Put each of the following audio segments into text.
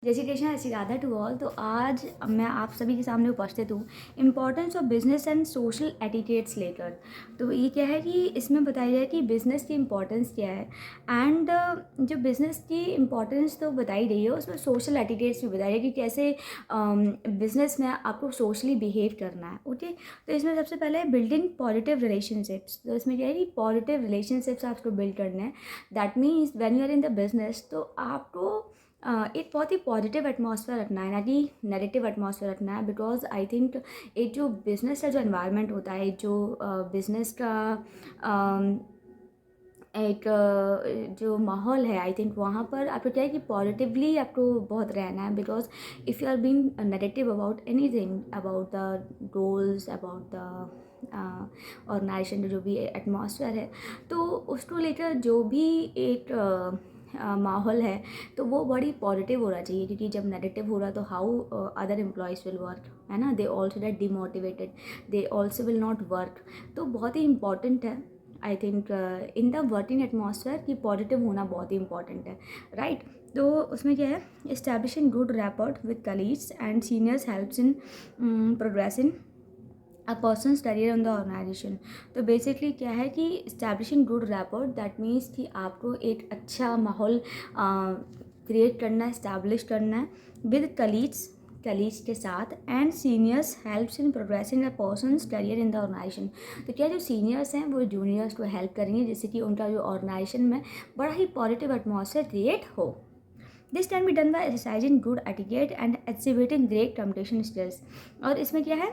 जय Shri Krishna, Shri Radha to all. तो आज मैं आप सभी के सामने उपस्थित हूँ importance of business and social etiquettes लेकर। तो ये क्या है कि इसमें बताया जाए कि बिज़नेस की इम्पोर्टेंस क्या है एंड जो बिज़नेस की इम्पोर्टेंस तो बताई रही है, उसमें सोशल एटिकेट्स भी बताया है कि कैसे बिज़नेस में आपको सोशली बिहेव करना है। ओके, तो इसमें सबसे पहले है बिल्डिंग पॉजिटिव रिलेशनशिप्स। तो इसमें क्या है कि पॉजिटिव रिलेशनशिप्स आपको बिल्ड करने हैं। That means when you are in the business, तो आपको एक बहुत ही पॉजिटिव एटमॉस्फेयर रखना है, ना कि नेगेटिव एटमॉस्फेयर रखना है। बिकॉज आई थिंक एक जो बिज़नेस का जो एनवायरनमेंट होता है, जो बिज़नेस का एक जो माहौल है, आई थिंक वहाँ पर आपको क्या है कि पॉजिटिवली आपको बहुत रहना है। Because if you are being negative about anything, about the goals, about the organisation, जो भी एटमॉस्फेयर है, तो उसको लेकर जो भी एक माहौल है, तो वो बड़ी पॉजिटिव होना चाहिए। क्योंकि जब नेगेटिव हो रहा तो how other employees will work, है ना। They also get demotivated, they also will not work. तो बहुत ही इंपॉर्टेंट है I think in the working atmosphere कि पॉजिटिव होना बहुत ही इंपॉर्टेंट है, राइट। तो उसमें क्या है, establishing good rapport with colleagues and seniors helps in progressing a person's career on the organisation. तो बेसिकली क्या है कि establishing good rapport, that means कि आपको एक अच्छा माहौल क्रिएट करना है, इस्टेब्लिश करना है विद कलीग्स के साथ, and seniors helps in progressing a person's career in the organisation. तो क्या जो सीनियर्स हैं वो जूनियर्स को हेल्प करेंगे, जिससे कि उनका जो ऑर्गेनाइजेशन में बड़ा ही पॉजिटिव एटमॉस्फेयर क्रिएट हो। This can be done by exercising good etiquette and exhibiting great communication skills. और इसमें क्या है,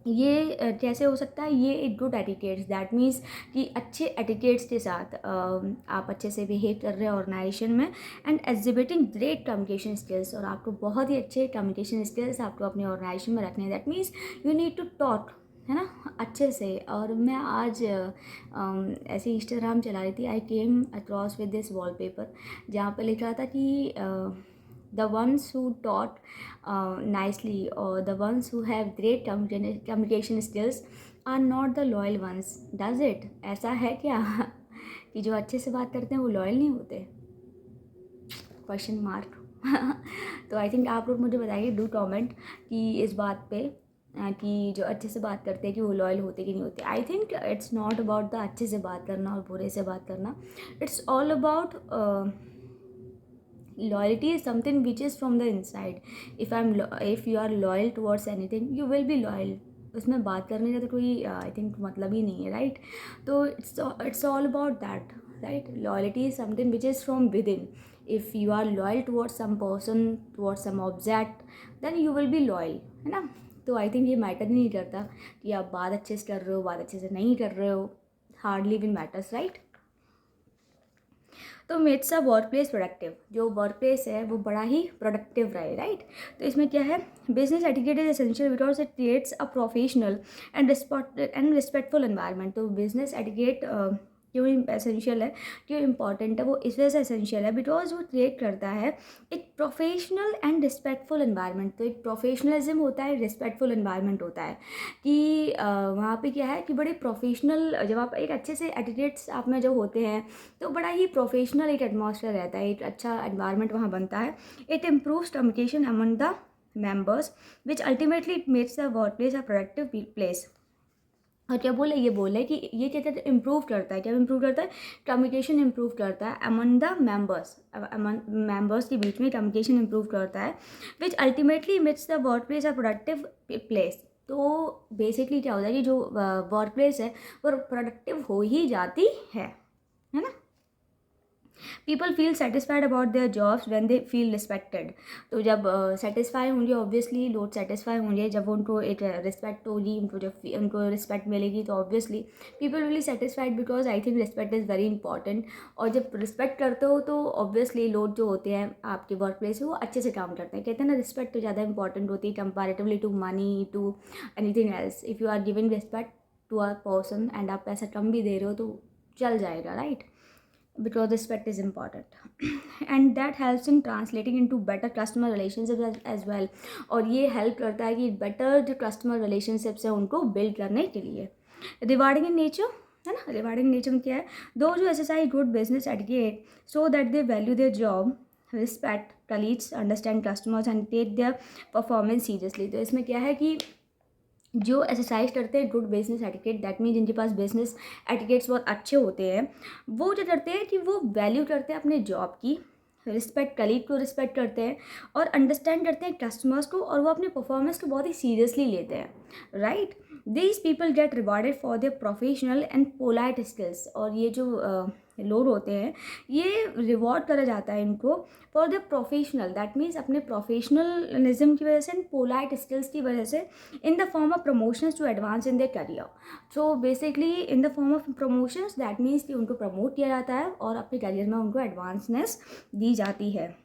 ये कैसे हो सकता है, ये एक गुड एटिकेट्स, दैट मीन्स कि अच्छे एटिकेट्स के साथ आप अच्छे से बिहेव कर रहे हैं ऑर्गेनाइजेशन में, and exhibiting great communication skills. और आपको बहुत ही अच्छे कम्युनिकेशन स्किल्स आपको अपने ऑर्गेनाइजेशन में रखने हैं। That means you need to talk, है ना, अच्छे से। और मैं आज ऐसे इंस्टाग्राम चला रही थी, I came across with this wallpaper, जहाँ पे लिखा था कि the ones who taught nicely, or the ones who have great communication skills are not the loyal ones. Does it? ऐसा है क्या कि जो अच्छे से बात करते हैं वो लॉयल नहीं होते? Question mark. तो आई थिंक आप लोग मुझे बताइए, डू कमेंट कि इस बात पे कि जो अच्छे से बात करते हैं कि वो लॉयल होते कि नहीं होते। I think it's not about the अच्छे से बात करना और बुरे से बात करना, it's all about loyalty is something which is from the inside. If you are loyal towards anything, you will be loyal. उसमें बात करने का तो कोई आई थिंक मतलब ही नहीं है, राइट। तो it's all about that, right. Loyalty is something which is from within. If you are loyal towards some person, towards some object, then you will be loyal, है ना। तो I think ये matter नहीं करता कि आप बात अच्छे से कर रहे हो, बात अच्छे से नहीं कर रहे हो, हार्डली इवन मैटर्स, राइट। तो makes a work place productive. जो वर्क प्लेस है वो बड़ा ही प्रोडक्टिव रहे, राइट। तो इसमें क्या है, business etiquette is essential because it creates a professional and respectful environment. तो बिजनेस एटिकेट क्यों एसेंशियल है, क्यों इंपॉर्टेंट है, वो इस वजह से एसेंशियल है बिकॉज वो क्रिएट करता है एक प्रोफेशनल एंड रिस्पेक्टफुल एनवायरनमेंट। तो एक प्रोफेशनलिज्म होता है, रिस्पेक्टफुल एनवायरनमेंट होता है कि वहाँ पे क्या है कि बड़े प्रोफेशनल, जब आप एक अच्छे से एटिकेट्स आप में जो होते हैं, तो बड़ा ही प्रोफेशनल एक एटमॉस्फेयर रहता है, एक अच्छा एनवायरनमेंट वहाँ बनता है। It improves communication among the members which ultimately it makes the work place a productive place. और क्या बोले, ये बोले कि ये क्या कहते हैं, इम्प्रूव करता है। क्या इम्प्रूव करता है? कम्युनिकेशन इम्प्रूव करता है अमंग द मेंबर्स के बीच में कम्युनिकेशन इम्प्रूव करता है, which ultimately makes the work place a productive place. तो बेसिकली क्या होता है कि जो वर्क प्लेस है वो प्रोडक्टिव हो ही जाती है ना। People feel satisfied about their jobs when they feel respected. तो जब सेटिस्फाई होंगे, ऑब्वियसली लोग सेटिस्फाई होंगे जब उनको एक रिस्पेक्ट होगी, उनको जब उनको रिस्पेक्ट मिलेगी, तो obviously people will be satisfied because I think respect is very important. और जब रिस्पेक्ट करते हो तो ऑब्वियसली लोग जो होते हैं आपके वर्क प्लेस में वो अच्छे से काम करते हैं। कहते हैं ना, रिस्पेक्ट तो ज़्यादा इंपॉर्टेंट होती है comparatively to money, to anything else. If you are giving respect to a person and आप पैसा कम भी दे रहे हो तो चल जाएगा, right, because respect is important and that helps in translating into better customer relationships as well। और ये help करता है कि better जो customer relationships है उनको build करने के लिए। rewarding in nature, है ना। rewarding nature में क्या है, those who exercise good business etiquette so that they value their job, respect colleagues, understand customers and take their performance seriously. तो इसमें क्या है कि जो एक्सरसाइज करते हैं good business etiquette, that mean जिनके पास बिजनेस एटिकेट्स बहुत अच्छे होते हैं, वो क्या करते हैं कि वो वैल्यू करते हैं अपने जॉब की, रिस्पेक्ट, कलीग को रिस्पेक्ट करते हैं और अंडरस्टैंड करते हैं कस्टमर्स को, और वो अपने परफॉर्मेंस को बहुत ही सीरियसली लेते हैं, right. These people get rewarded for their professional and polite skills. और ये जो लोग होते हैं, ये रिवॉर्ड करा जाता है इनको for the professional, that means अपने प्रोफेशनलिज्म की वजह से एंड पोलाइट स्किल्स की वजह से, in the form of promotions to advance in their career. So basically in the form of promotions, that means कि उनको प्रमोट किया जाता है और अपने करियर में उनको एडवांसनेस दी जाती है।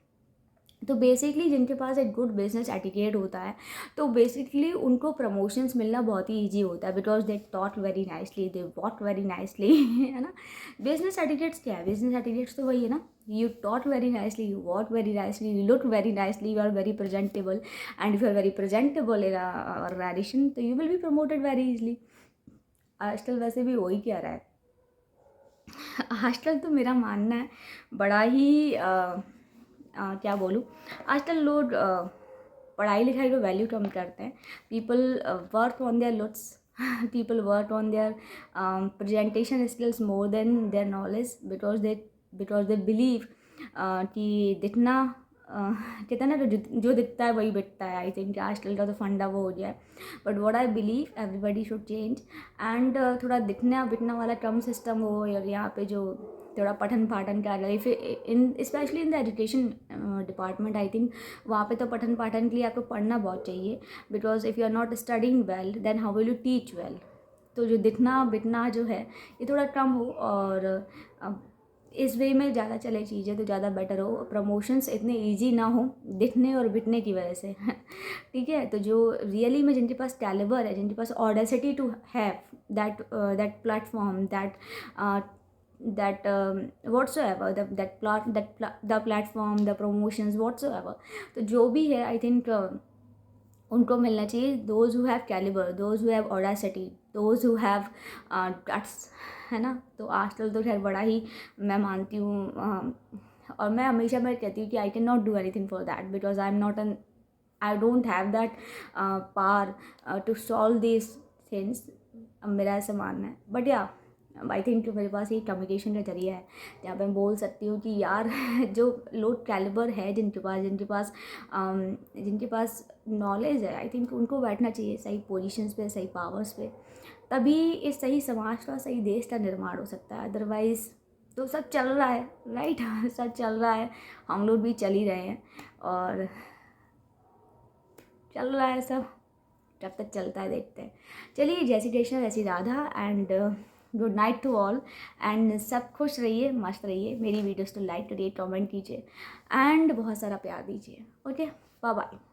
तो बेसिकली जिनके पास एक गुड बिजनेस एटिकेट होता है, तो बेसिकली उनको प्रमोशंस मिलना बहुत ही ईजी होता है, because they taught very nicely, they walk very nicely, है ना। बिजनेस एटिकेट्स क्या है? बिजनेस एटिकेट्स तो वही है ना, you taught very nicely, you walk very nicely, you look very nicely, you are very presentable, and if you are very presentable in organisation, तो you will be promoted very easily. आजकल वैसे भी हो ही क्या रहा है, आजकल तो मेरा मानना है बड़ा ही क्या बोलूँ, आजकल लोग पढ़ाई लिखाई को वैल्यू कम करते हैं। People work on their looks, people work on their presentation skills more than their knowledge, because they believe कि दिखना कहते हैं ना, जो दिखता है वही बिकता है। आई थिंक आजकल का तो फंडा वो हो गया है, but what I believe everybody should change, and थोड़ा दिखना बिकना वाला कम सिस्टम हो, और यहाँ पे जो थोड़ा पठन पाठन का अलग, फिर in specially in the education department, I think वहाँ पे तो पठन पाठन के लिए आपको पढ़ना बहुत चाहिए, because if you are not studying well then how will you teach well. तो जो दिखना बिकना जो है ये थोड़ा कम हो, और इस वे में ज़्यादा चले चीज़ें तो ज़्यादा बेटर हो, प्रमोशंस इतने इजी ना हो दिखने और बिकने की वजह से। ठीक है, तो जो रियली में जिनके पास कैलिबर है, जिनके पास audacity to have that platform, that whatsoever, the platform, the promotions whatsoever, तो जो भी है आई थिंक उनको मिलना चाहिए। Those who have calibre, those who have audacity, those who have guts, है ना। तो आजकल तो खैर बड़ा ही मैं मानती हूँ, और मैं हमेशा मैं कहती हूँ कि I can not do anything for that, because I am not an, I don't have that power to solve this things, मेरा ऐसा मानना है। बट या आई थिंक मेरे पास ये कम्युनिकेशन का जरिया है जहाँ पे मैं बोल सकती हूँ कि यार जो लोग कैलिबर है, जिनके पास नॉलेज है, आई थिंक उनको बैठना चाहिए सही पोजीशंस पे, सही पावर्स पे, तभी इस सही समाज का, सही देश का निर्माण हो सकता है। अदरवाइज़ तो सब चल रहा है, राइट, सब चल रहा है, हम लोग भी चल ही रहे हैं, और चल रहा है सब, जब तक चलता है देखते हैं। चलिए, जैसी कृष्णा वैसी Radha, and good night to all, and सब खुश रहिए, मस्त रहिए। मेरी वीडियोस तो लाइक करिए, कमेंट कीजिए, एंड बहुत सारा प्यार दीजिए। Okay, bye bye.